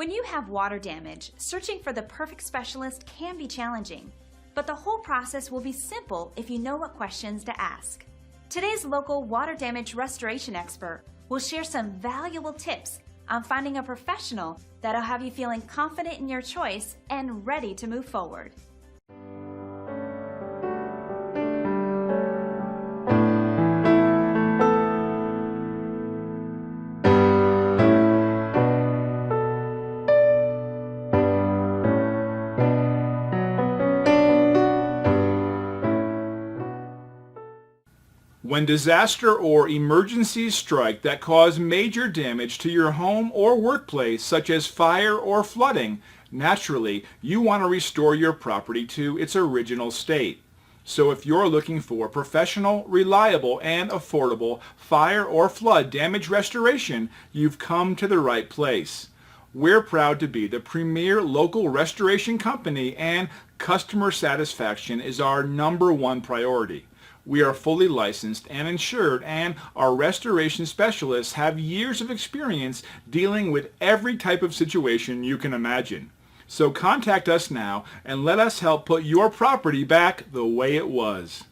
When you have water damage, searching for the perfect specialist can be challenging, but the whole process will be simple if you know what questions to ask. Today's local water damage restoration expert will share some valuable tips on finding a professional that'll have you feeling confident in your choice and ready to move forward. When disaster or emergencies strike that cause major damage to your home or workplace, such as fire or flooding, naturally, you want to restore your property to its original state. So if you're looking for professional, reliable, and affordable fire or flood damage restoration, you've come to the right place. We're proud to be the premier local restoration company, and customer satisfaction is our #1 priority. We are fully licensed and insured, and our restoration specialists have years of experience dealing with every type of situation you can imagine. So contact us now and let us help put your property back the way it was.